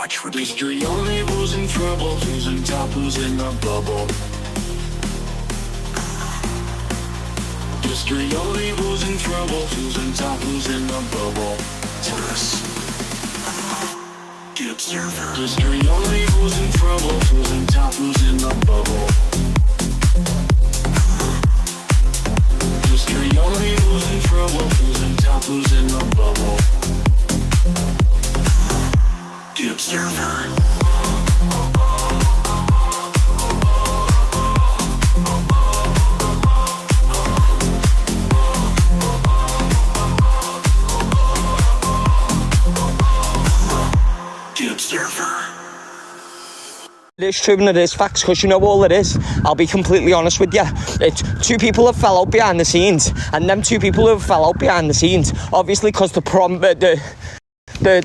watch with history only. Who's in trouble, who's in top, who's in the bubble. History only, who's in trouble, who's in top, who's in the bubble. Tourists. The Observer. History only, who's in trouble, who's in top, who's in the bubble. History only, who's in trouble, who's in top, who's in the bubble. The Observer. It is true and it is facts, because you know all it is. I'll be completely honest with you. It's two people have fell out behind the scenes, and them two people who have fell out behind the scenes, obviously because the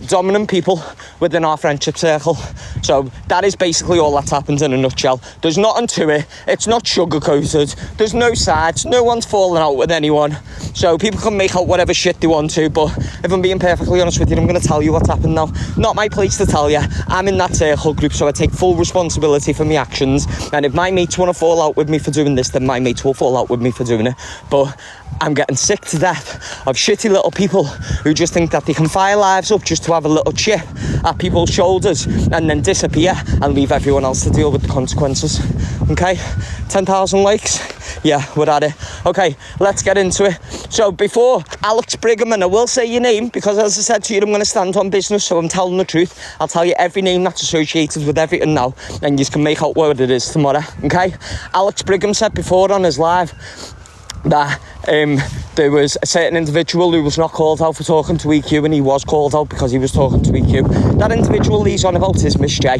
dominant people within our friendship circle. So that is basically all that's happened in a nutshell. There's nothing to it. It's not sugar-coated. There's no sides. No one's falling out with anyone. So people can make out whatever shit they want to, but if I'm being perfectly honest with you, I'm going to tell you what's happened now. Not my place to tell you. I'm in that circle group, so I take full responsibility for my actions. And if my mates want to fall out with me for doing this, then my mates will fall out with me for doing it. But I'm getting sick to death of shitty little people who just think that they can fire lives up just to have a little chip at people's shoulders and then disappear and leave everyone else to deal with the consequences. Okay, 10,000 likes. Yeah, we're at it. Okay, let's get into it. So before Alex Brigham, and I will say your name because as I said to you, I'm going to stand on business, so I'm telling the truth. I'll tell you every name that's associated with everything now, and you can make out what it is tomorrow. Okay, Alex Brigham said before on his live that there was a certain individual who was not called out for talking to EQ, and he was called out because he was talking to EQ. That individual he's on about is Miss J.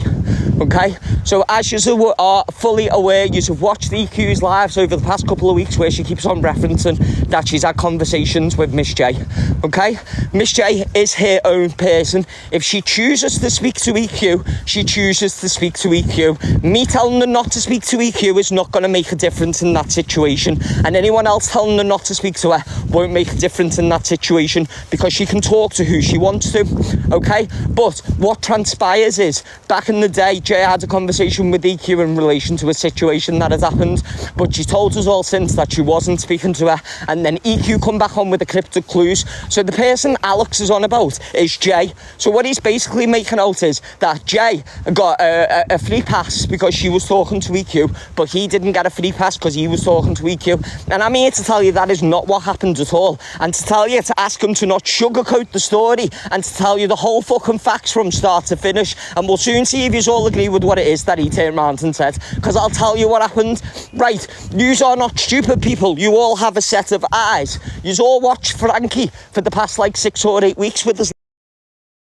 Okay, so as you are fully aware, you have watched EQ's lives over the past couple of weeks where she keeps on referencing that she's had conversations with Miss J. Okay, Miss J is her own person. If she chooses to speak to EQ, she chooses to speak to EQ. Me telling her not to speak to EQ is not going to make a difference in that situation, and anyone else telling her not to speak to her won't make a difference in that situation, because she can talk to who she wants to. Okay, but what transpires is, back in the day, Jay had a conversation with EQ in relation to a situation that had happened, but she told us all since that she wasn't speaking to her, and then EQ come back on with the cryptic clues. So the person Alex is on about is Jay. So what he's basically making out is that Jay got a free pass because she was talking to EQ, but he didn't get a free pass because he was talking to EQ. And I'm here to tell you that is not what happened at all, and to tell you to ask him to not sugarcoat the story and to tell you the whole fucking facts from start to finish, and we'll soon see if you all agree with what it is that he turned around and said, because I'll tell you what happened. Right, yous are not stupid people. You all have a set of eyes. Yous all watch Frankie for the past like 6 or 8 weeks with his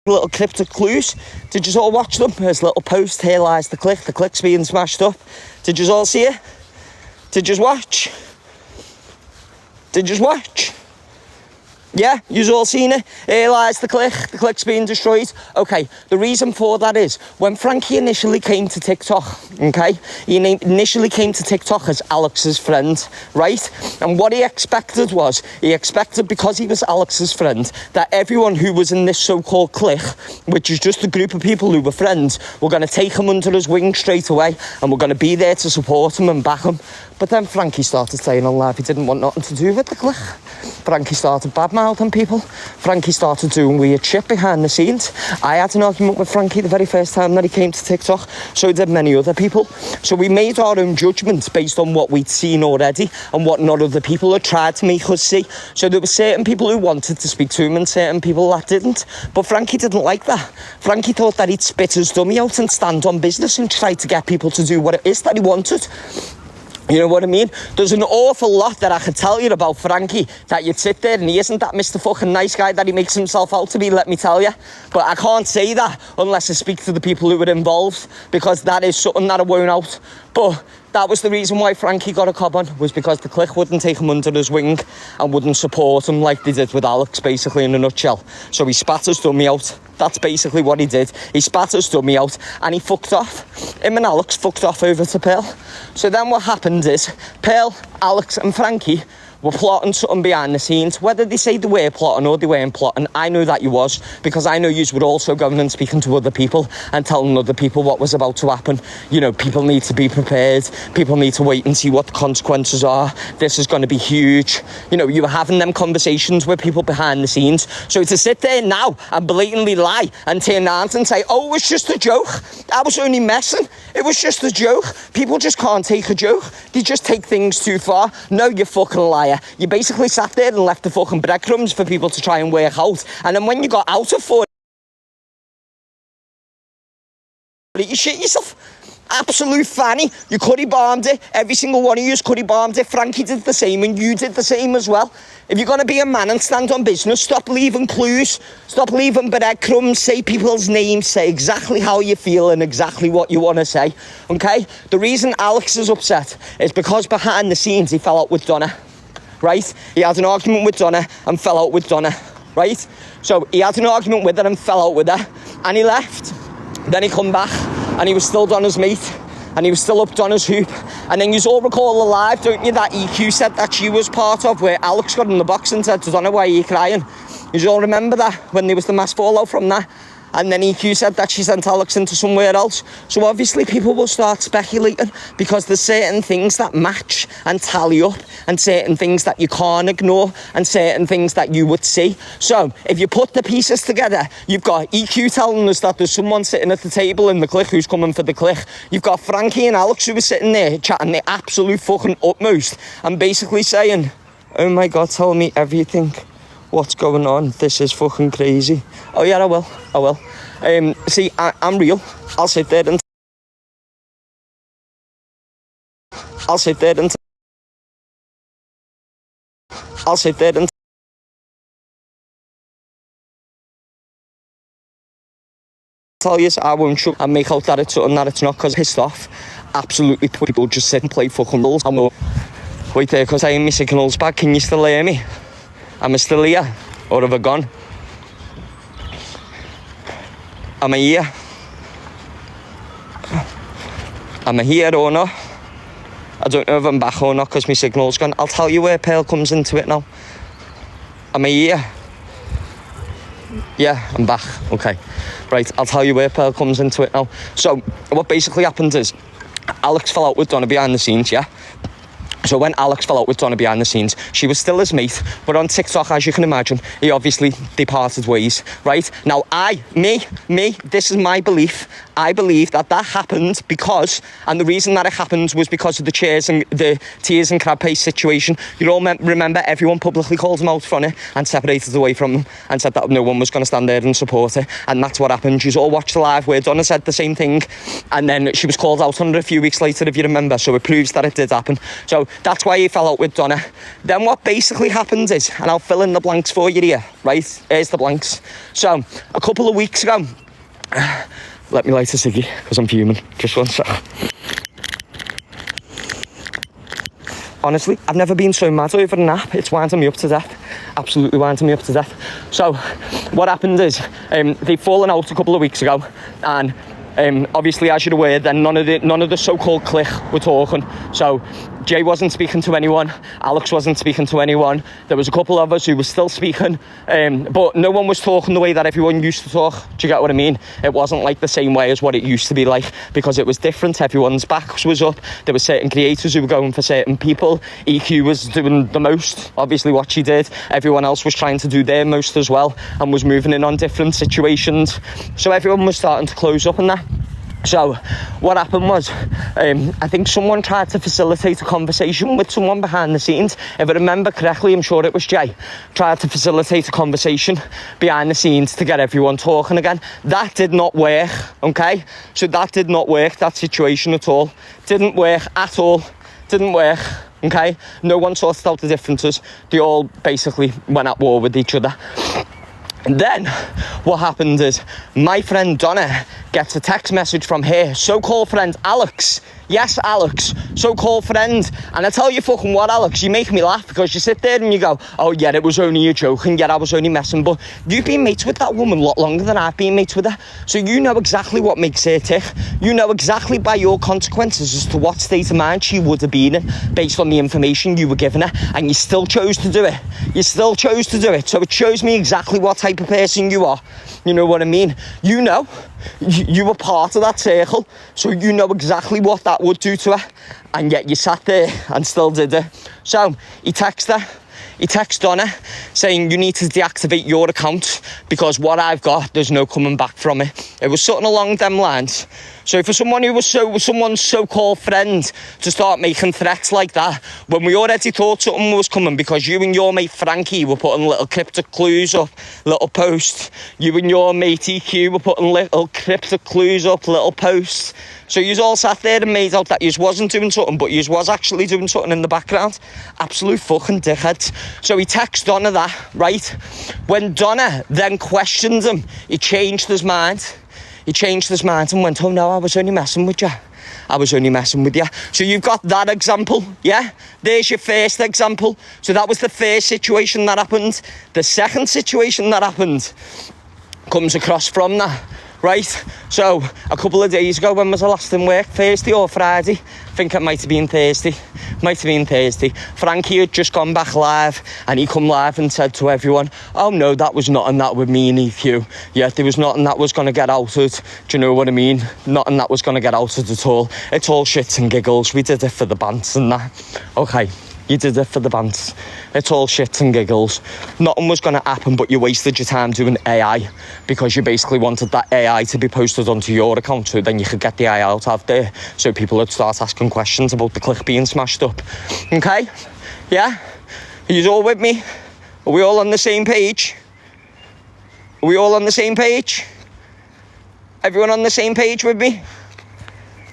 little cryptic clues. Did you all watch them? His little post, here lies the click's being smashed up. Did you all see it? Did you watch? Did you watch? Yeah, you've all seen it. Here lies the click's being destroyed. Okay, the reason for that is, when Frankie initially came to TikTok, okay, he initially came to TikTok as Alex's friend, right? And what he expected was, because he was Alex's friend, that everyone who was in this so-called clique, which is just a group of people who were friends, were going to take him under his wing straight away, and were going to be there to support him and back him. But then Frankie started saying on live he didn't want nothing to do with the clique. Frankie started badmouthing people. Frankie started doing weird shit behind the scenes. I had an argument with Frankie the very first time that he came to TikTok. So did many other people. So we made our own judgments based on what we'd seen already and what not other people had tried to make us see. So there were certain people who wanted to speak to him and certain people that didn't. But Frankie didn't like that. Frankie thought that he'd spit his dummy out and stand on business and try to get people to do what it is that he wanted. You know what I mean? There's an awful lot that I could tell you about Frankie that you'd sit there and he isn't that Mr. fucking nice guy that he makes himself out to be, let me tell you. But I can't say that unless I speak to the people who were involved, because that is something that I won't out. But that was the reason why Frankie got a cob on, was because the clique wouldn't take him under his wing and wouldn't support him like they did with Alex, basically, in a nutshell. So he spat his dummy out. That's basically what he did. He spat his dummy out and he fucked off. Him and Alex fucked off over to Pearl. So then what happened is, Pearl, Alex and Frankie were plotting something behind the scenes. Whether they say they were plotting or they weren't plotting, I know that you was, because I know you were also going and speaking to other people and telling other people what was about to happen. You know, people need to be prepared. People need to wait and see what the consequences are. This is going to be huge. You know, you were having them conversations with people behind the scenes. So to sit there now and blatantly lie and turn around and say, oh, it was just a joke. I was only messing. It was just a joke. People just can't take a joke. They just take things too far. No, you fucking liar. You basically sat there and left the fucking breadcrumbs for people to try and work out. And then when you got out of 40, you shit yourself. Absolute fanny. You curry bombed it. Every single one of you curry bombed it. Frankie did the same and you did the same as well. If you're going to be a man and stand on business, stop leaving clues. Stop leaving breadcrumbs. Say people's names. Say exactly how you feel and exactly what you want to say. Okay? The reason Alex is upset is because behind the scenes he fell out with Donna. Right? He had an argument with Donna and fell out with Donna. Right? So he had an argument with her and fell out with her. And he left. Then he come back and he was still Donna's mate and he was still up Donna's hoop. And then you all recall the live, don't you, that EQ set that she was part of, where Alex got in the box and said to Donna, why are you crying? You all remember that, when there was the mass fallout from that? And then EQ said that she sent Alex into somewhere else. So obviously people will start speculating, because there's certain things that match and tally up, and certain things that you can't ignore, and certain things that you would see. So if you put the pieces together, you've got EQ telling us that there's someone sitting at the table in the click who's coming for the click. You've got Frankie and Alex who were sitting there chatting the absolute fucking utmost and basically saying, oh my God, tell me everything. What's going on? This is fucking crazy. Oh yeah, I will. See, I'm real. I'll sit there and tell you, I won't show and make out that it's something that it's not, because pissed off. Absolutely, people just sit and play fucking rules. I'm wait there, because I am my signals back. Can you still hear me? Am I still here? Or have I gone? Am I here? Am I here or not? I don't know if I'm back or not, because my signal's gone. I'll tell you where Pearl comes into it now. Am I here? Yeah, I'm back. Okay. Right, I'll tell you where Pearl comes into it now. So, what basically happened is, Alex fell out with Donna behind the scenes, yeah? So when Alex fell out with Donna behind the scenes, she was still his mate, but on TikTok, as you can imagine, he obviously departed ways, right? Now, this is my belief. I believe that happened because, and the reason that it happened was because of the tears and crab paste situation. You all remember everyone publicly called him out from it and separated away from them and said that no one was going to stand there and support it. And that's what happened. You all watched the live where Donna said the same thing, and then she was called out on it a few weeks later, if you remember. So it proves that it did happen. So that's why he fell out with Donna. Then what basically happened is, and I'll fill in the blanks for you here, right? Here's the blanks. So a couple of weeks ago, let me light a ciggy, because I'm fuming. Just one sec. Honestly, I've never been so mad over an app. It's winding me up to death. Absolutely winding me up to death. So what happened is, they've fallen out a couple of weeks ago, and obviously, as you're aware, then none of the so-called clique were talking. So Jay wasn't speaking to anyone, Alex wasn't speaking to anyone. There was a couple of us who were still speaking, but no one was talking the way that everyone used to talk. Do you get what I mean? It wasn't like the same way as what it used to be like, because it was different. Everyone's backs was up. There were certain creators who were going for certain people. EQ was doing the most, obviously, what she did. Everyone else was trying to do their most as well and was moving in on different situations. So everyone was starting to close up on that. So what happened was, I think someone tried to facilitate a conversation with someone behind the scenes. If I remember correctly, I'm sure it was Jay, tried to facilitate a conversation behind the scenes to get everyone talking again. That did not work, okay? So that did not work, that situation at all. Didn't work at all. Didn't work, okay? No one sorted out the differences. They all basically went at war with each other. And then what happened is, my friend Donna gets a text message from her so-called friend Alex Yes, Alex, so-called friend. And I tell you fucking what, Alex, you make me laugh because you sit there and you go, oh yeah, it was only a joke and yeah, I was only messing. But you've been mates with that woman a lot longer than I've been mates with her. So you know exactly what makes her tick. You know exactly by your consequences as to what state of mind she would have been in based on the information you were giving her. And you still chose to do it. You still chose to do it. So it shows me exactly what type of person you are. You know what I mean? You know, you were part of that circle. So you know exactly what that would do to her, and yet you sat there and still did it. So he texted her. He texted Donna saying you need to deactivate your account because what I've got, there's no coming back from it. It was something along them lines. So for someone who was someone's so-called friend to start making threats like that, when we already thought something was coming because you and your mate Frankie were putting little cryptic clues up, little posts. You and your mate EQ were putting little cryptic clues up, little posts. So you all sat there and made out that you wasn't doing something, but you was actually doing something in the background. Absolute fucking dickheads. So he texted Donna that, right? When Donna then questioned him, he changed his mind. He changed his mind and went, oh no, I was only messing with you. I was only messing with you. So you've got that example, yeah? There's your first example. So that was the first situation that happened. The second situation that happened comes across from that, right? So a couple of days ago, when was I last in work? Thursday or Friday? I think it might have been Thursday. Frankie had just gone back live and he come live and said to everyone, oh no, that was nothing that with me and EQ. Yeah, there was nothing that was going to get outed. Do you know what I mean? Nothing that was going to get outed at all. It's all shits and giggles. We did it for the bands and that. Okay, you did it for the bands. It's all shits and giggles. Nothing was going to happen, but you wasted your time doing AI because you basically wanted that AI to be posted onto your account so then you could get the AI out there so people would start asking questions about the click being smashed up. Okay? Yeah? Are you all with me? Are we all on the same page? Are we all on the same page? Everyone on the same page with me?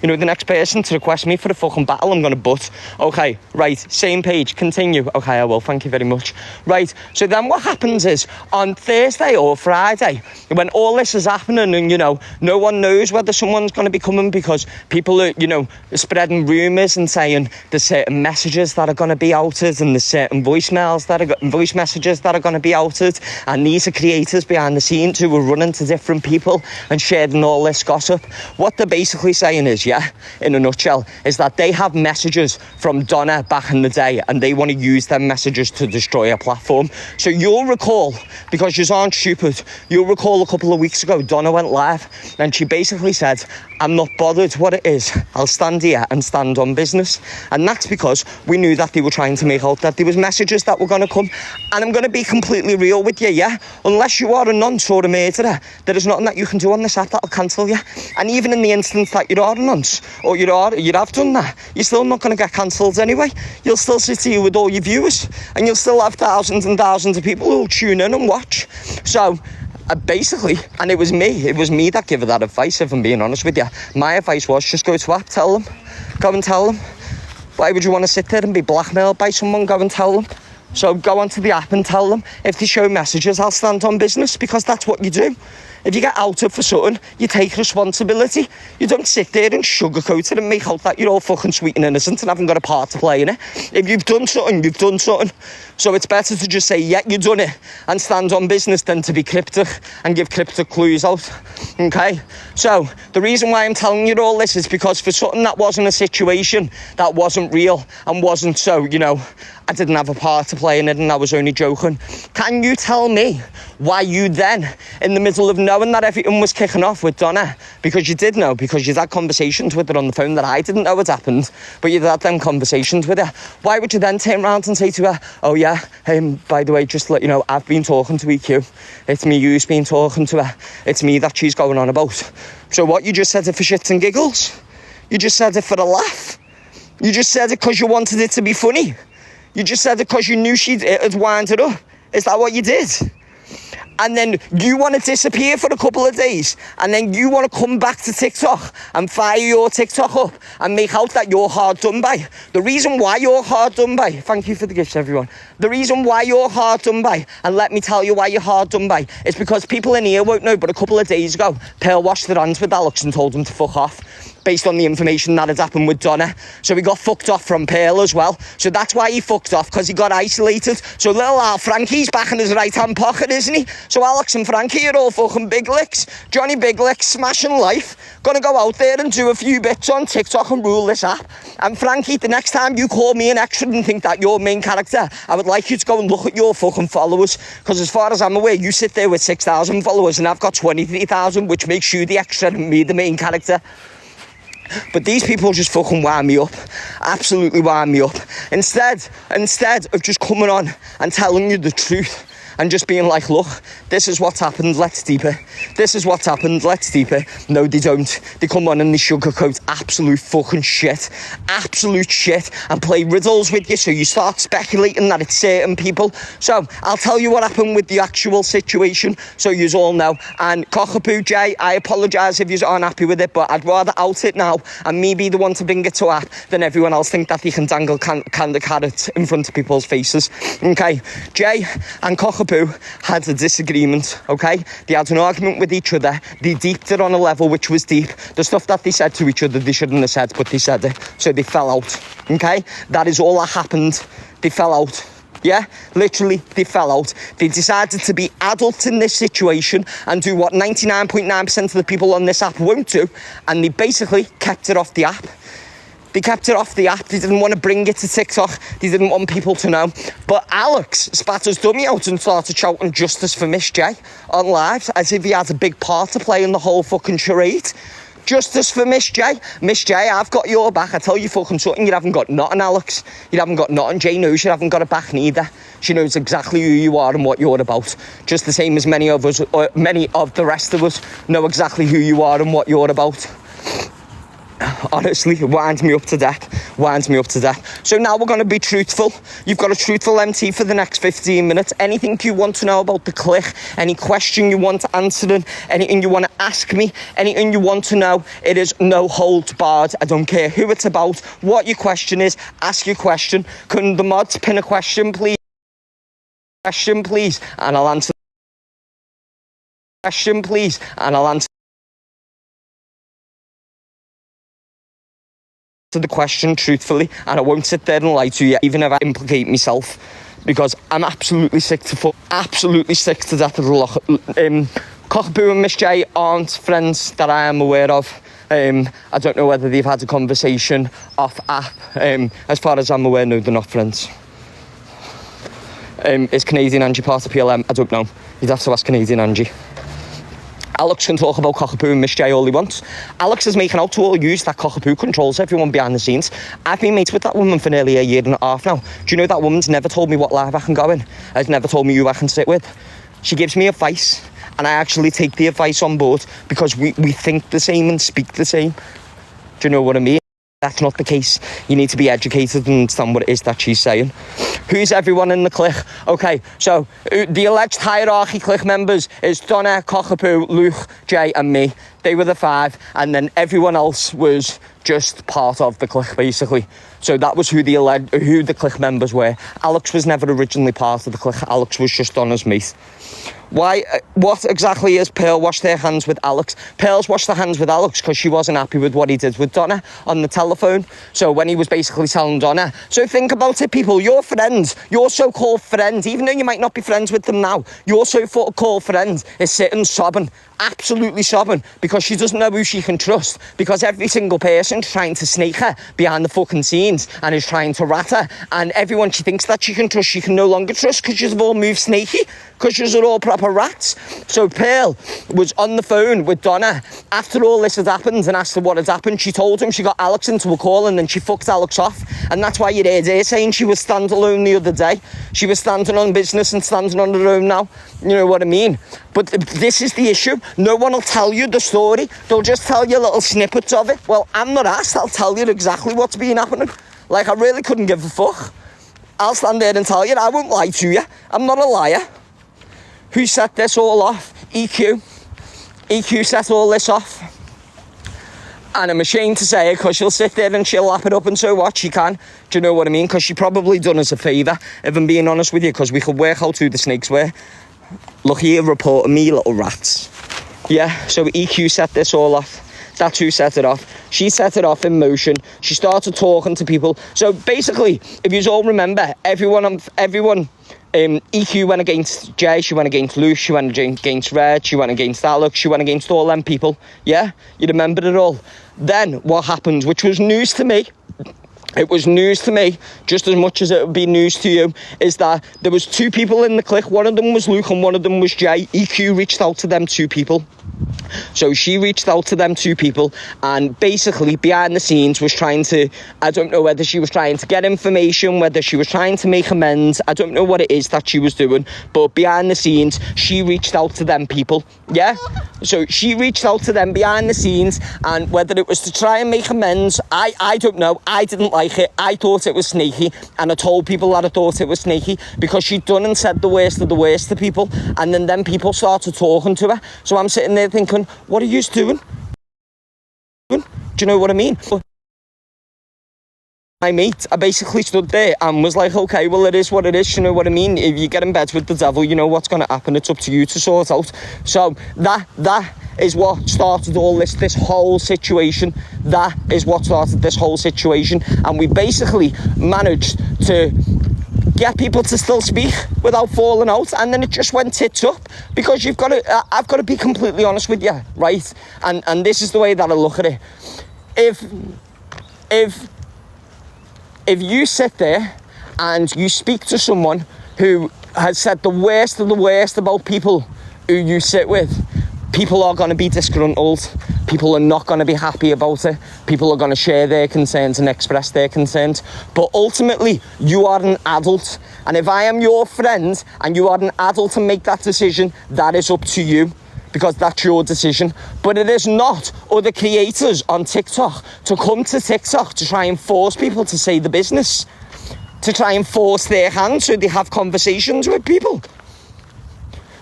You know, the next person to request me for a fucking battle, I'm going to butt. Okay, right, same page, continue. Okay, I will, thank you very much. Right, so then what happens is, on Thursday or Friday, when all this is happening and, you know, no one knows whether someone's going to be coming because people are, you know, spreading rumours and saying there's certain messages that are going to be outed and there's certain voice messages that are going to be outed, and these are creators behind the scenes who are running to different people and sharing all this gossip. What they're basically saying is, yeah, in a nutshell, is that they have messages from Donna back in the day and they want to use them messages to destroy a platform. So you'll recall, because you aren't stupid, you'll recall a couple of weeks ago Donna went live and she basically said, I'm not bothered what it is, I'll stand here and stand on business. And that's because we knew that they were trying to make out that there was messages that were going to come. And I'm going to be completely real with you, yeah? Unless you are a nonce or a murderer, there is nothing that you can do on this app that'll cancel you. And even in the instance that you are a nonce, or you have done that, you're still not going to get cancelled anyway. You'll still sit here with all your viewers and you'll still have thousands and thousands of people who'll tune in and watch. So basically, and it was me that gave her that advice, if I'm being honest with you. My advice was just go to app, tell them, go and tell them. Why would you want to sit there and be blackmailed by someone? Go and tell them. So go onto the app and tell them, if they show messages, I'll stand on business, because that's what you do. If you get outed for something, you take responsibility. You don't sit there and sugarcoat it and make out that you're all fucking sweet and innocent and haven't got a part to play in it. If you've done something, you've done something. So it's better to just say, yeah, you've done it, and stand on business than to be cryptic and give cryptic clues out. Okay? So the reason why I'm telling you all this is because for something that wasn't a situation, that wasn't real and wasn't so, you know, I didn't have a part to play in it and I was only joking. Can you tell me why you then, in the middle of knowing that everything was kicking off with Donna, because you did know, because you'd had conversations with her on the phone that I didn't know had happened, but you'd had them conversations with her, why would you then turn around and say to her, oh yeah, by the way, just to let you know, I've been talking to EQ. It's me who's been talking to her. It's me that she's going on about. So what, you just said it for shits and giggles? You just said it for a laugh? You just said it because you wanted it to be funny? You just said it because you knew it had wound it up? Is that what you did? and then you want to disappear for a couple of days, and then you want to come back to TikTok and fire your TikTok up and make out that you're hard done by. The reason why you're hard done by, thank you for the gifts, everyone. The reason why you're hard done by, and let me tell you why you're hard done by, is because people in here won't know, but a couple of days ago, Pearl washed their hands with Alex and told him to fuck off, based on the information that had happened with Donna. So he got fucked off from Pearl as well. So that's why he fucked off, because he got isolated. So little Al Frankie's back in his right-hand pocket, isn't he? So Alex and Frankie are all fucking big licks. Johnny Big Licks, smashing life. Gonna go out there and do a few bits on TikTok and rule this app. And Frankie, the next time you call me an extra and think that you're main character, I would like you to go and look at your fucking followers. Because as far as I'm aware, you sit there with 6,000 followers and I've got 23,000, which makes you the extra and me the main character. But these people just fucking wind me up. Absolutely wind me up. Instead of just coming on and telling you the truth and just being like, look, this is what's happened, let's deep it. This is what's happened, let's deep it. No, they don't. They come on and they sugarcoat absolute fucking shit. Absolute shit. And play riddles with you, so you start speculating that it's certain people. So, I'll tell you what happened with the actual situation, so yous all know. And Cockapoo Jay, I apologise if yous aren't happy with it, but I'd rather out it now and me be the one to bring it to app than everyone else think that they can dangle candy carrots in front of people's faces. Okay, Jay and Cockapoo had a disagreement, okay? They had an argument with each other. They deeped it on a level which was deep. The stuff that they said to each other, they shouldn't have said, but they said it. So they fell out, okay? That is all that happened. They fell out. Yeah, literally, they fell out. They decided to be adults in this situation and do what 99.9% of the people on this app won't do, and they basically kept it off the app. They kept it off the app. They didn't want to bring it to TikTok. They didn't want people to know. But Alex spat his dummy out and started shouting justice for Miss J on live, as if he had a big part to play in the whole fucking charade. Justice for Miss J. Miss J, I've got your back. I tell you fucking something, you haven't got nothing, Alex. You haven't got nothing. Jay knows you haven't got a back neither. She knows exactly who you are and what you're about. Just the same as many of us, or many of the rest of us, know exactly who you are and what you're about. Honestly, it winds me up to death. Winds me up to death. So now we're going to be truthful. You've got a truthful MT for the next 15 minutes. Anything you want to know about the click, any question you want answering, anything you want to ask me, anything you want to know, it is no holds barred. I don't care who it's about, what your question is, ask your question. Can the mods pin a question, please? Question, please, and I'll answer. Question, please, and I'll answer the question truthfully, and I won't sit there and lie to you, even if I implicate myself, because I'm absolutely sick to death of the lot. Cockapoo and Miss J aren't friends that I am aware of. I don't know whether they've had a conversation off app. As far as I'm aware, no, they're not friends. Is Canadian Angie part of PLM? I don't know. You'd have to ask Canadian Angie. Alex can talk about Cockapoo and Miss J all he wants. Alex is making out to all use that Cockapoo controls everyone behind the scenes. I've been mates with that woman for nearly a year and a half now. Do you know that woman's never told me what live I can go in? Has never told me who I can sit with. She gives me advice, and I actually take the advice on board because we think the same and speak the same. Do you know what I mean? That's not the case. You need to be educated and understand what it is that she's saying. Who's everyone in the clique? Okay, so the alleged hierarchy clique members is Donna, Cockapoo, Luke, Jay and me. They were the 5, and then everyone else was just part of the clique, basically. So that was who the clique members were. Alex was never originally part of the clique. Alex was just Donna's mate. Why? What exactly is Pearl washed their hands with Alex? Pearl's washed her hands with Alex because she wasn't happy with what he did with Donna on the telephone. So when he was basically telling Donna, so think about it, people, your friends, your so-called friend, even though you might not be friends with them now, your so-called friend is sitting sobbing, absolutely sobbing, because she doesn't know who she can trust, because every single person's trying to snake her behind the fucking scenes and is trying to rat her, and everyone she thinks that she can trust, she can no longer trust because you've all moved snaky, because you're all proper rats. So Pearl was on the phone with Donna after all this had happened and asked her what had happened. She told him she got Alex into a call and then she fucked Alex off, and that's why you heard her saying she was standalone the other day. She was standing on business and standing on her own now. You know what I mean? But this is the issue. No one will tell you the story. They'll just tell you little snippets of it. Well, I'm not asked. I'll tell you exactly what's been happening. Like, I really couldn't give a fuck. I'll stand there and tell you. I won't lie to you. I'm not a liar. Who set this all off? EQ. EQ set all this off. And I'm ashamed to say it, because she'll sit there and she'll lap it up, and so what, she can. Do you know what I mean? Because she probably done us a favour, if I'm being honest with you, because we could work out who the snakes were. Look here, reporting me, little rats. Yeah, so EQ set this all off. That's who set it off. She set it off in motion. She started talking to people. So basically, if you all remember, everyone, EQ went against Jay, she went against Luke, she went against Red, she went against Alex, she went against all them people. Yeah, you remember it all. Then what happened, which was news to me, it was news to me, just as much as it would be news to you, is that there was 2 people in the clique. One of them was Luke and one of them was Jay. EQ reached out to them 2 people. So she reached out to them 2 people, and basically behind the scenes was trying to, I don't know whether she was trying to get information, whether she was trying to make amends, I don't know what it is that she was doing, but behind the scenes she reached out to them people. Yeah, so she reached out to them behind the scenes, and whether it was to try and make amends, I don't know. I didn't like it. I thought it was snaky, and I told people that I thought it was snaky, because she'd done and said the worst of the worst to people, and then people started talking to her. So I'm sitting there thinking, what are you doing? Do you know what I mean? My mate, I basically stood there and was like, okay, well, it is what it is, you know what I mean? If you get in bed with the devil, you know what's going to happen. It's up to you to sort out. So that is what started all this whole situation. That is what started this whole situation. And we basically managed to get people to still speak without falling out, and then it just went tits up, because I've got to be completely honest with you, right? And this is the way that I look at it. If you sit there and you speak to someone who has said the worst of the worst about people who you sit with, people are going to be disgruntled. People are not going to be happy about it. People are going to share their concerns and express their concerns. But ultimately, you are an adult. And if I am your friend and you are an adult and make that decision, that is up to you, because that's your decision. But it is not other creators on TikTok to come to TikTok to try and force people to say the business, to try and force their hand so they have conversations with people.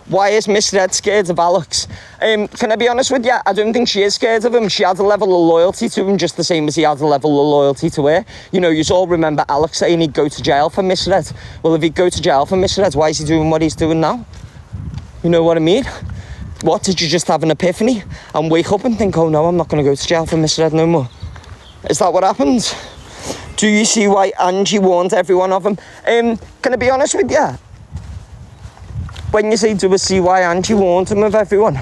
Why is Miss Red scared of Alex? Can I be honest with you? I don't think she is scared of him. She has a level of loyalty to him, just the same as he has a level of loyalty to her. You know, you all remember Alex saying he'd go to jail for Miss Red. Well, if he'd go to jail for Miss Red, why is he doing what he's doing now? You know what I mean? What, did you just have an epiphany and wake up and think, oh no, I'm not going to go to jail for Miss Red no more? Is that what happens? Do you see why Angie warned everyone of him? Can I be honest with you? When you say, do I see why Angie warned him of everyone?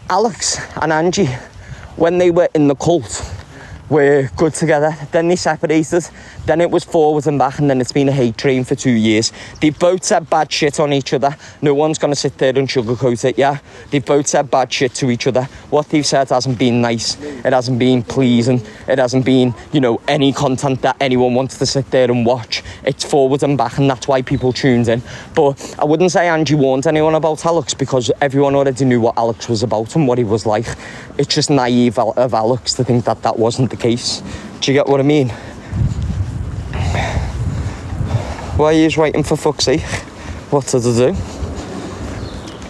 Alex and Angie, when they were in the cult, were good together. Then they separated. Then it was forward and back, and then it's been a hate train for 2 years. They've both said bad shit on each other. No one's going to sit there and sugarcoat it, yeah? They've both said bad shit to each other. What they've said hasn't been nice. It hasn't been pleasing. It hasn't been, you know, any content that anyone wants to sit there and watch. It's forward and back, and that's why people tuned in. But I wouldn't say Angie warned anyone about Alex, because everyone already knew what Alex was about and what he was like. It's just naive of Alex to think that that wasn't the case. Do you get what I mean? Why are you writing, for fuck's sake? What did I do?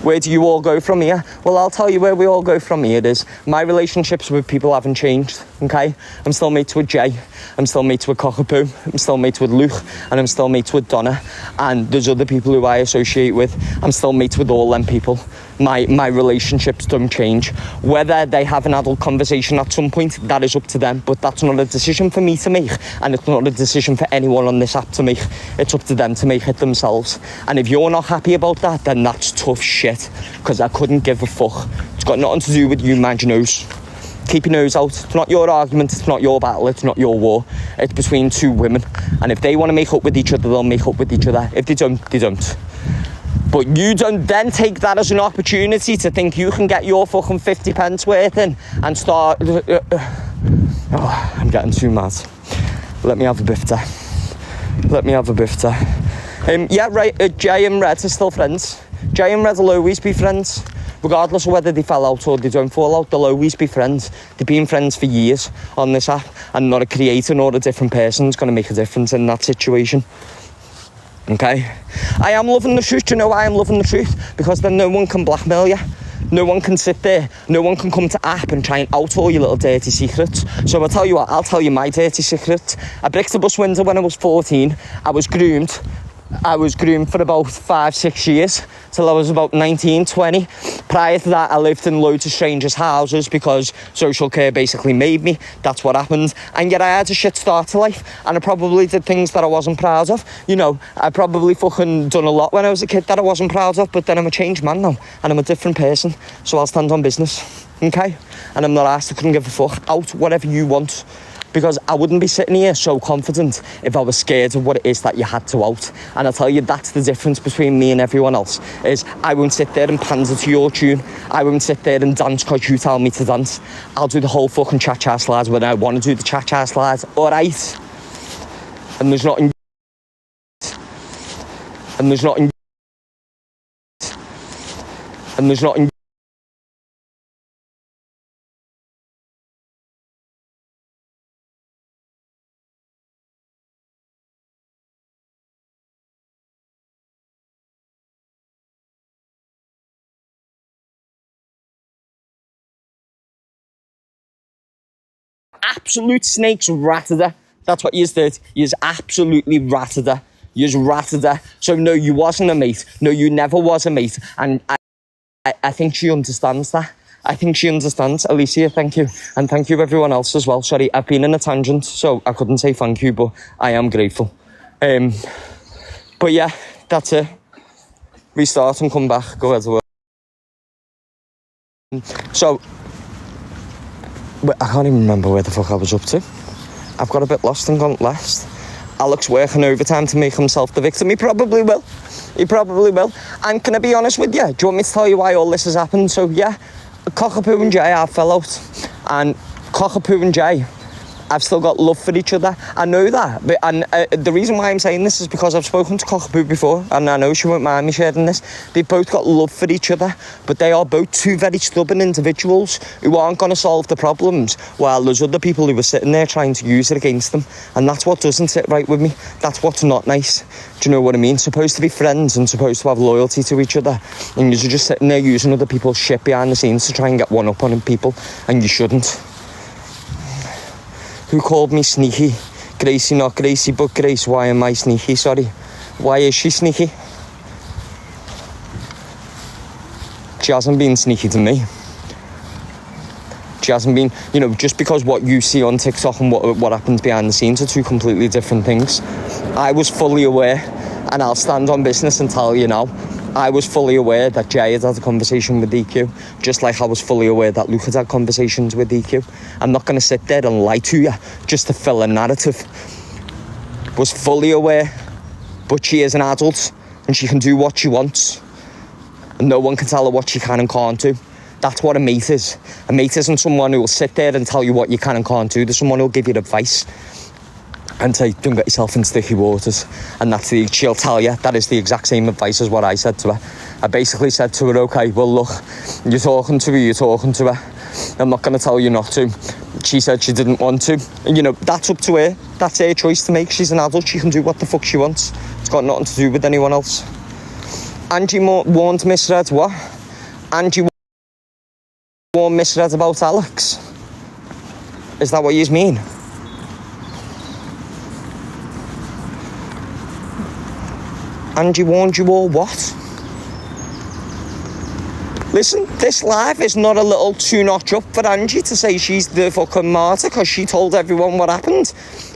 Where do you all go from here? Well, I'll tell you where we all go from here. Is my relationships with people haven't changed, okay? I'm still mates with Jay. I'm still mates with Cockapoo. I'm still mates with Luke. And I'm still mates with Donna. And there's other people who I associate with. I'm still mates with all them people. My relationships don't change. Whether they have an adult conversation at some point, that is up to them. But that's not a decision for me to make. And it's not a decision for anyone on this app to make. It's up to them to make it themselves. And if you're not happy about that, then that's tough shit. Because I couldn't give a fuck. It's got nothing to do with you, mind your nose. Keep your nose out. It's not your argument, it's not your battle, it's not your war. It's between two women. And if they want to make up with each other, they'll make up with each other. If they don't, they don't. But you don't then take that as an opportunity to think you can get your fucking 50 pence worth in and start... Oh, I'm getting too mad. Let me have a bifter. Yeah, right, Jay and Red are still friends. Jay and Red will always be friends. Regardless of whether they fell out or they don't fall out, they'll always be friends. They've been friends for years on this app, and not a creator nor a different person is going to make a difference in that situation. Okay? I am loving the truth. Do you know why I'm loving the truth? Because then no one can blackmail you. No one can sit there. No one can come to app and try and out all your little dirty secrets. So I'll tell you what, I'll tell you my dirty secret. I bricked a bus window when I was 14. I was groomed for about 5-6 years till I was about 19, 20. Prior to that, I lived in loads of strangers' houses because social care basically made me. That's what happened. And yet I had a shit start to life, and I probably did things that I wasn't proud of. You know, I probably fucking done a lot when I was a kid that I wasn't proud of, but then I'm a changed man now, and I'm a different person. So I'll stand on business, okay? And I'm not asked, I couldn't give a fuck. Out whatever you want. Because I wouldn't be sitting here so confident if I was scared of what it is that you had to out. And I'll tell you, that's the difference between me and everyone else, is I won't sit there and pander to your tune. I won't sit there and dance because you tell me to dance. I'll do the whole fucking cha-cha slides when I want to do the cha-cha slides, alright? And there's nothing... And there's nothing... And there's nothing... Absolute snakes ratted her. That's what yous did. Yous absolutely ratted her. Yous ratted her. So no, you wasn't a mate. No, you never was a mate. And I think she understands that. I think she understands. Alicia, thank you. And thank you everyone else as well. Sorry, I've been in a tangent, so I couldn't say thank you, but I am grateful. But yeah, that's it. Restart and come back. Go ahead. So, I can't even remember where the fuck I was up to. I've got a bit lost and gone last. Alex working overtime to make himself the victim. He probably will. He probably will. And can I be honest with you? Do you want me to tell you why all this has happened? So yeah, Cockapoo and Jay, I fell out. And Cockapoo and Jay, I've still got love for each other. I know that. But, and the reason why I'm saying this is because I've spoken to Cockapoo before, and I know she won't mind me sharing this. They've both got love for each other, but they are both two very stubborn individuals who aren't going to solve the problems, while there's other people who are sitting there trying to use it against them. And that's what doesn't sit right with me. That's what's not nice. Do you know what I mean? Supposed to be friends and supposed to have loyalty to each other, and you're just sitting there using other people's shit behind the scenes to try and get one up on people, and you shouldn't. Who called me sneaky? Gracie, not Gracie, but Grace. Why am I sneaky? Sorry. Why is she sneaky? She hasn't been sneaky to me. She hasn't been, you know, just because what you see on TikTok and what happens behind the scenes are two completely different things. I was fully aware, and I'll stand on business and tell you now, I was fully aware that Jay had a conversation with DQ, just like I was fully aware that Luke had conversations with DQ. I'm not going to sit there and lie to you just to fill a narrative. Was fully aware, but she is an adult and she can do what she wants. And no one can tell her what she can and can't do. That's what a mate is. A mate isn't someone who will sit there and tell you what you can and can't do. There's someone who will give you advice and say, don't get yourself in sticky waters. And she'll tell you that is the exact same advice as what I said to her. I basically said to her, okay, well look, you're talking to her. I'm not going to tell you not to. She said she didn't want to. And you know, that's up to her. That's her choice to make. She's an adult. She can do what the fuck she wants. It's got nothing to do with anyone else. Angie warned misread what? Angie warned misread about Alex. Is that what you mean? Angie warned you all what? Listen, this live is not a little two-notch up for Angie to say she's the fucking martyr because she told everyone what happened.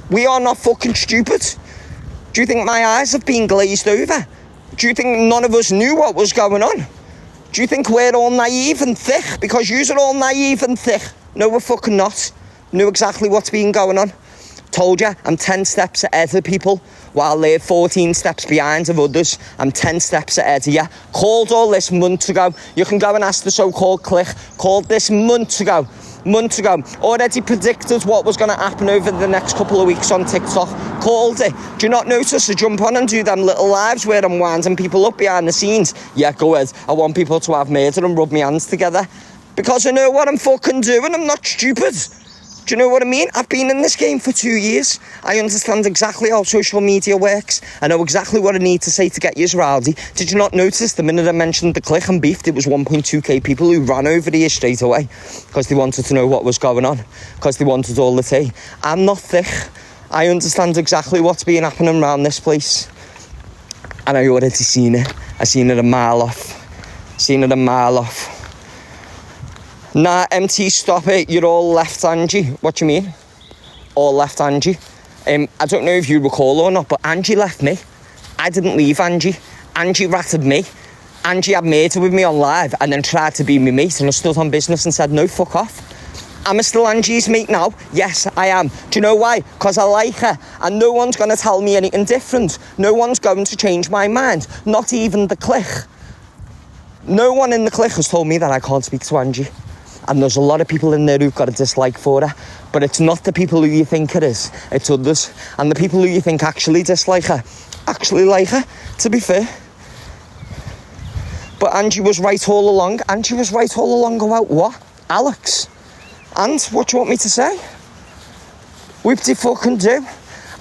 We are not fucking stupid. Do you think my eyes have been glazed over? Do you think none of us knew what was going on? Do you think we're all naive and thick because yous are all naive and thick? No, we're fucking not. Knew exactly what's been going on. Told you, I'm 10 steps ahead of people, while they're 14 steps behind of others. I'm 10 steps ahead of you. Called all this months ago. You can go and ask the so-called clique. Called this months ago. Already predicted what was going to happen over the next couple of weeks on TikTok. Called it. Do you not notice I jump on and do them little lives where I'm winding people up behind the scenes? Yeah, go ahead. I want people to have murder and rub my hands together. Because I know what I'm fucking doing. I'm not stupid. Do you know what I mean? I've been in this game for 2 years. I understand exactly how social media works. I know exactly what I need to say to get you rowdy. Did you not notice the minute I mentioned the click and beefed, it was 1.2k people who ran over here straight away because they wanted to know what was going on, because they wanted all the tea. I'm not thick. I understand exactly what's been happening around this place. And I already seen it. I seen it a mile off. Seen it a mile off. Nah, MT, stop it. You're all left, Angie. What do you mean? All left, Angie. I don't know if you recall or not, but Angie left me. I didn't leave Angie. Angie ratted me. Angie had mated with me on live and then tried to be my mate, and I stood on business and said, no, fuck off. Am I still Angie's mate now? Yes, I am. Do you know why? Because I like her, and no one's going to tell me anything different. No one's going to change my mind. Not even the click. No one in the click has told me that I can't speak to Angie. And there's a lot of people in there who've got a dislike for her. But it's not the people who you think it is. It's others. And the people who you think actually dislike her, actually like her, to be fair. But Angie was right all along. Angie was right all along about what? Alex. And what do you want me to say? Whoop-de-fucking-do.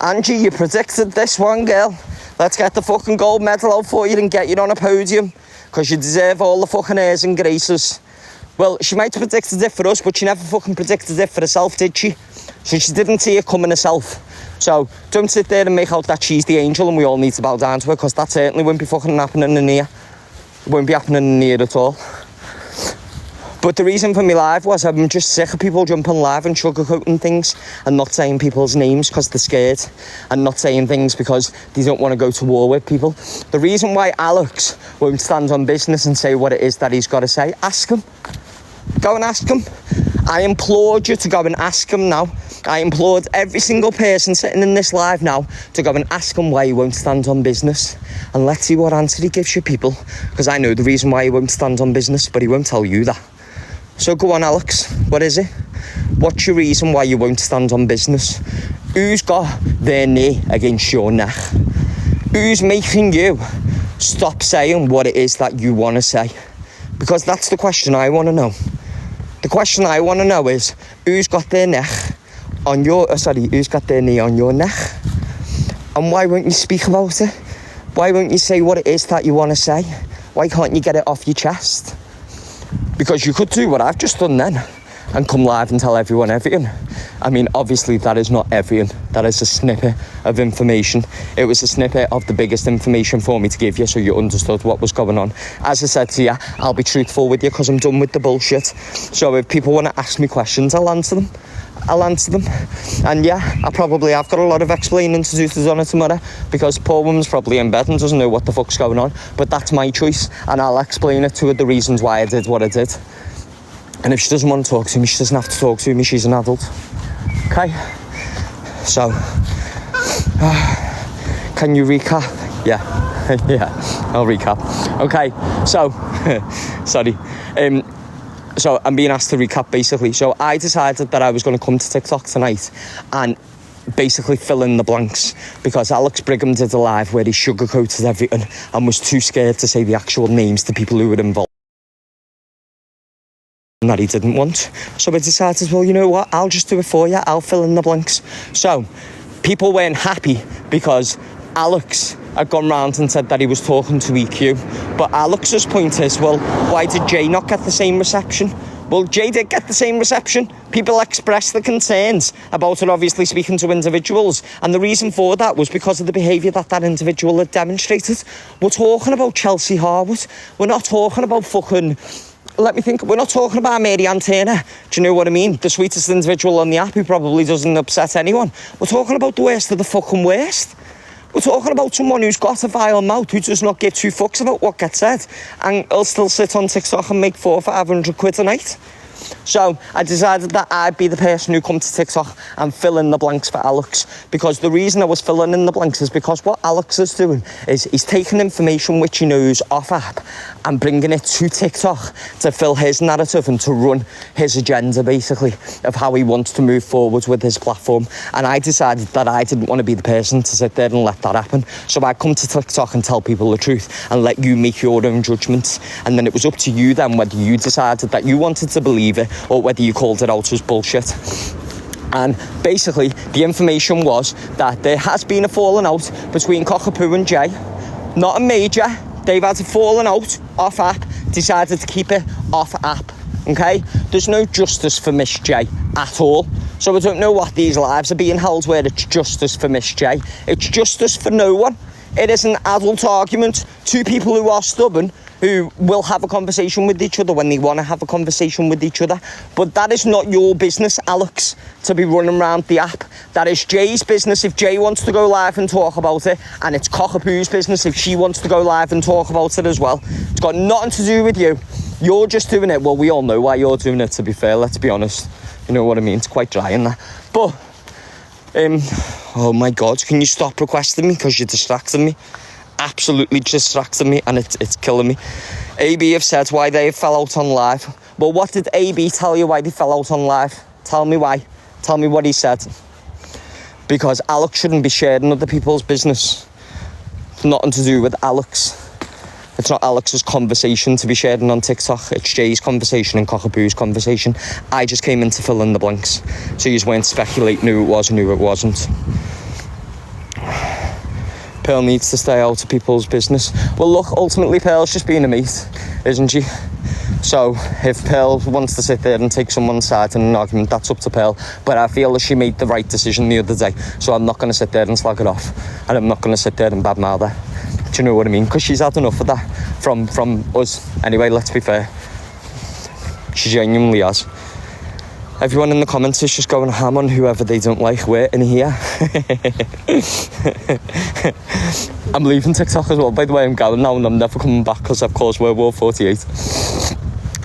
Angie, you predicted this one, girl. Let's get the fucking gold medal out for you and get you on a podium. Because you deserve all the fucking airs and graces. Well, she might have predicted it for us, but she never fucking predicted it for herself, did she? So she didn't see it coming herself. So don't sit there and make out that she's the angel and we all need to bow down to her, because that certainly won't be fucking happening in here. It won't be happening in here at all. But the reason for me live was I'm just sick of people jumping live and sugarcoating things and not saying people's names because they're scared, and not saying things because they don't want to go to war with people. The reason why Alex won't stand on business and say what it is that he's got to say, ask him. Go and ask him. I implored you to go and ask him now. I implored every single person sitting in this live now to go and ask him why he won't stand on business. And let's see what answer he gives you, people. Because I know the reason why he won't stand on business, but he won't tell you that. So go on, Alex. What is it? What's your reason why you won't stand on business? Who's got their knee against your neck? Who's making you stop saying what it is that you want to say? Because that's the question I want to know. The question I want to know is, who's got their neck on your... who's got their knee on your neck? And why won't you speak about it? Why won't you say what it is that you want to say? Why can't you get it off your chest? Because you could do what I've just done then and come live and tell everyone everything. I mean, obviously that is not everything. That is a snippet of information. It was a snippet of the biggest information for me to give you so you understood what was going on. As I said to you, I'll be truthful with you because I'm done with the bullshit. So if people want to ask me questions, I'll answer them. And yeah, I probably have got a lot of explaining to do to Donna tomorrow, because poor woman's probably in bed and doesn't know what the fuck's going on. But that's my choice, and I'll explain it to her, the reasons why I did what I did. And if she doesn't want to talk to me, she doesn't have to talk to me. She's an adult. Okay? So, can you recap? Yeah. Yeah, I'll recap. Okay, so, sorry. So I'm being asked to recap, basically. So I decided that I was going to come to TikTok tonight and basically fill in the blanks, because Alex Brigham did a live where he sugarcoated everything and was too scared to say the actual names to people who were involved that he didn't want. So I decided, well, you know what, I'll just do it for you. I'll fill in the blanks. So people weren't happy because Alex had gone round and said that he was talking to EQ. But Alex's point is, well, why did Jay not get the same reception? Well, Jay did get the same reception. People expressed the concerns about it, obviously speaking to individuals. And the reason for that was because of the behaviour that that individual had demonstrated. We're talking about Chelsea Harwood. We're not talking about fucking... Let me think. We're not talking about Mary Ann Turner. Do you know what I mean? The sweetest individual on the app who probably doesn't upset anyone. We're talking about the worst of the fucking worst. We're talking about someone who's got a vile mouth, who does not give two fucks about what gets said, and he'll still sit on TikTok and make 400 or 500 quid a night. So I decided that I'd be the person who come to TikTok and fill in the blanks for Alex, because the reason I was filling in the blanks is because what Alex is doing is he's taking information which he knows off app and bringing it to TikTok to fill his narrative and to run his agenda, basically, of how he wants to move forward with his platform. And I decided that I didn't want to be the person to sit there and let that happen. So I come to TikTok and tell people the truth and let you make your own judgments. And then it was up to you then whether you decided that you wanted to believe it or whether you called it out as bullshit. And basically, the information was that there has been a falling out between Cockapoo and Jay. Not a major. They've had a falling out off app, decided to keep it off app. Okay? There's no justice for Miss J at all. So I don't know what these lives are being held where it's justice for Miss J. It's justice for no one. It is an adult argument. Two people who are stubborn, who will have a conversation with each other when they want to have a conversation with each other. But that is not your business, Alex, to be running around the app. That is Jay's business if Jay wants to go live and talk about it, and it's Cockapoo's business if she wants to go live and talk about it as well. It's got nothing to do with you. You're just doing it. Well, we all know why you're doing it, to be fair, let's be honest. You know what I mean? It's quite dry in there. But, oh my God, can you stop requesting me because you're distracting me? Absolutely distracting me, and it's killing me. AB have said why they fell out on live. Well, what did AB tell you why they fell out on live? Tell me why. Tell me what he said. Because Alex shouldn't be sharing other people's business. It's nothing to do with Alex. It's not Alex's conversation to be sharing on TikTok. It's Jay's conversation and Cockapoo's conversation. I just came in to fill in the blanks. So you just weren't speculating who it was and who it wasn't. Pearl needs to stay out of people's business. Well, look, ultimately Pearl's just being a mate, isn't she? So if Pearl wants to sit there and take someone's side in an argument, that's up to Pearl. But I feel that she made the right decision the other day. So I'm not going to sit there and slag it off. And I'm not going to sit there and badmouth her. Do you know what I mean? Because she's had enough of that from us. Anyway, let's be fair. She genuinely has. Everyone in the comments is just going ham on whoever they don't like. We're in here. I'm leaving TikTok as well, by the way. I'm going now and I'm never coming back because I've caused World War 48.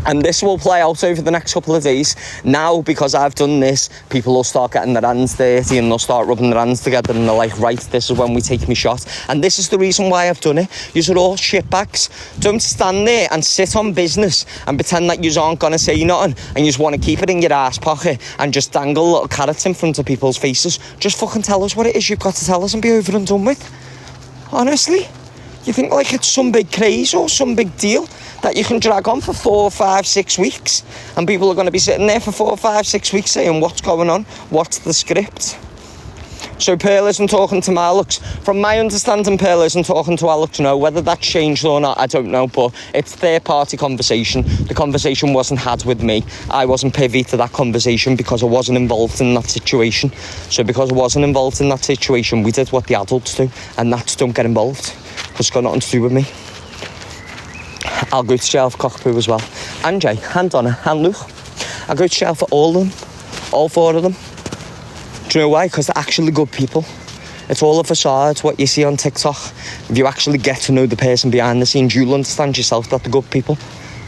And this will play out over the next couple of days. Now, because I've done this, people will start getting their hands dirty and they'll start rubbing their hands together and they're like, right, this is when we take me shot. And this is the reason why I've done it. You're all shitbags. Don't stand there and sit on business and pretend that you aren't going to say nothing and you just want to keep it in your ass pocket and just dangle little carrots in front of people's faces. Just fucking tell us what it is you've got to tell us and be over and done with. Honestly. You think like it's some big craze or some big deal that you can drag on for 4, 5, 6 weeks and people are going to be sitting there for 4, 5, 6 weeks saying what's going on, what's the script. So Pearl isn't talking to Alex. From my understanding, Pearl isn't talking to Alex. No, whether that's changed or not, I don't know, but it's third-party conversation. The conversation wasn't had with me. I wasn't privy to that conversation because I wasn't involved in that situation. So because I wasn't involved in that situation, we did what the adults do, and that's don't get involved. It's got nothing to do with me. I'll go to jail for Cockapoo as well. And Jay, and Donna, and Luke. I'll go to jail for all of them. All 4 of them. Do you know why? Because they're actually good people. It's all a facade, what you see on TikTok. If you actually get to know the person behind the scenes, you'll understand yourself that they're good people.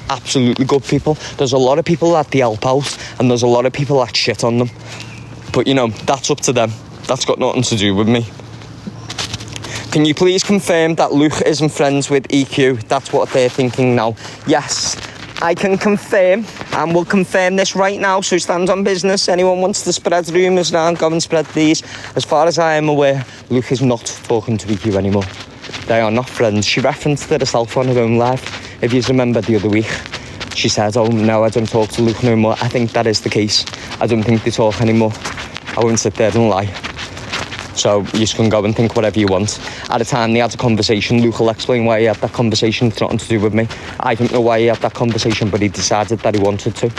Absolutely good people. There's a lot of people that they help out, and there's a lot of people that shit on them. But, you know, that's up to them. That's got nothing to do with me. Can you please confirm that Luke isn't friends with EQ? That's what they're thinking now. Yes, I can confirm, and we'll confirm this right now, so stand on business. Anyone wants to spread rumours around, go and spread these. As far as I am aware, Luke is not talking to EQ anymore. They are not friends. She referenced it herself on her own live. If you remember the other week, she said, oh no, I don't talk to Luke no more. I think that is the case. I don't think they talk anymore. I won't sit there and lie. So you just can go and think whatever you want. At the time they had a conversation, Luke will explain why he had that conversation. It's nothing to do with me. I don't know why he had that conversation, but he decided that he wanted to.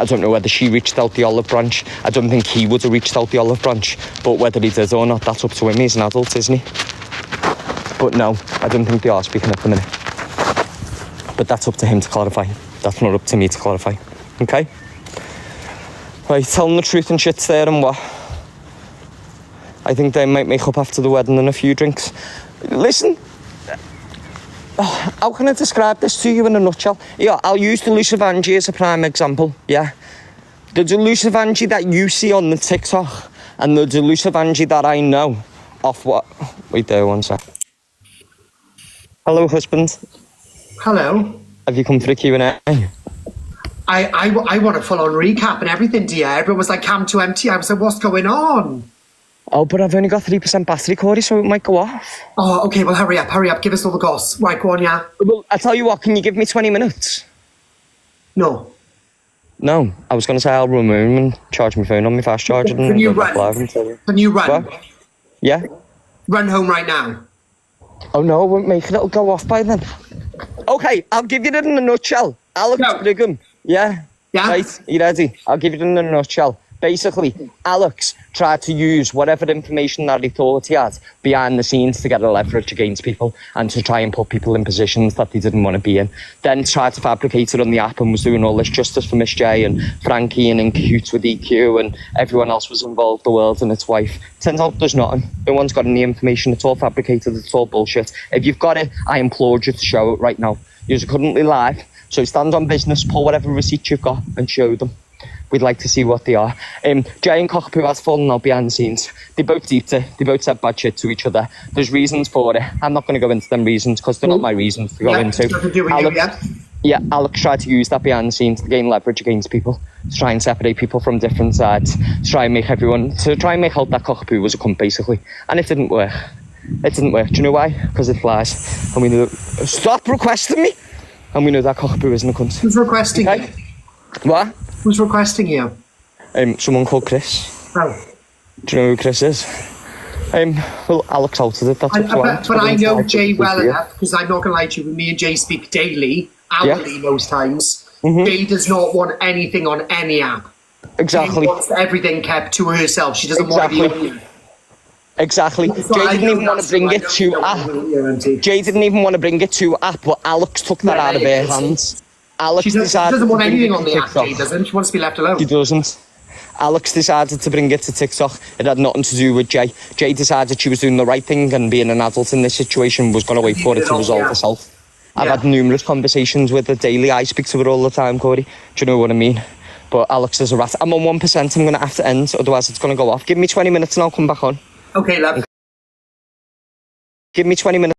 I don't know whether she reached out the olive branch. I don't think he would have reached out the olive branch. But whether he did or not, that's up to him. He's an adult, isn't he? But no, I don't think they are speaking at the minute. But that's up to him to clarify. That's not up to me to clarify. Okay? Right, telling the truth and shit's there and what? I think they might make up after the wedding and a few drinks. Listen, how can I describe this to you in a nutshell? Yeah, I'll use delusive Angie as a prime example, yeah? The delusive Angie that you see on the TikTok and the delusive Angie that I know off what... Wait there one sec. Hello, husband. Hello. Have you come for a Q&A? I want a full-on recap and everything, dear. Everyone was like, cam to empty. I was like, what's going on? Oh, but I've only got 3% battery, Corey, so it might go off. Oh, okay, well, hurry up. Give us all the goss. Right, go on, yeah. Well, I tell you what, can you give me 20 minutes? No. No, I was going to say I'll run home and charge my phone on my fast charger. Can you run? Can you run? What? Yeah. Run home right now. Oh no, I won't make it. It'll go off by then. Okay, I'll give you it in a nutshell. Alex Brigham. Yeah? Yeah? Right, you ready? I'll give you it in a nutshell. Basically, Alex tried to use whatever information that he thought he had behind the scenes to get a leverage against people and to try and put people in positions that they didn't want to be in. Then tried to fabricate it on the app and was doing all this justice for Miss J and Frankie and in cahoots with EQ and everyone else was involved, the world and its wife. Turns out there's nothing. No one's got any information. It's all fabricated. It's all bullshit. If you've got it, I implore you to show it right now. You're currently live, so stand on business, pull whatever receipts you've got and show them. We'd like to see what they are. Jay and Cockapoo has fallen out behind the scenes. They both deeped it. They both said bad shit to each other. There's reasons for it. I'm not going to go into them reasons because they're not my reasons to go into. Alex tried to use that behind the scenes to gain leverage against people, to try and separate people from different sides, to try and make out that Cockapoo was a cunt, basically. And it didn't work. It didn't work. Do you know why? Because it flies. And we know. Stop requesting me! And we know that Cockapoo isn't a cunt. Who's requesting you? What? Who's requesting you? Someone called Chris. Oh. Do you know who Chris is? Well, Alex altered it, that's but I know Jay well enough, because I'm not going to lie to you, me and Jay speak daily, hourly most times. Jay does not want anything on any app. Exactly. She wants everything kept to herself. She doesn't want to be on you. Exactly. Jay didn't even want to bring it to app. Jay didn't even want to bring it to app, but Alex took that out of her hands. Alex she doesn't want anything on the app, Jay doesn't. She wants to be left alone. She doesn't. Alex decided to bring it to TikTok. It had nothing to do with Jay. Jay decided she was doing the right thing and being an adult in this situation was going to wait for it to resolve itself. I've had numerous conversations with her daily. I speak to her all the time, Corey. Do you know what I mean? But Alex is a rat. I'm on 1%. I'm going to have to end, otherwise it's going to go off. Give me 20 minutes and I'll come back on. Okay, love. Give me 20 minutes.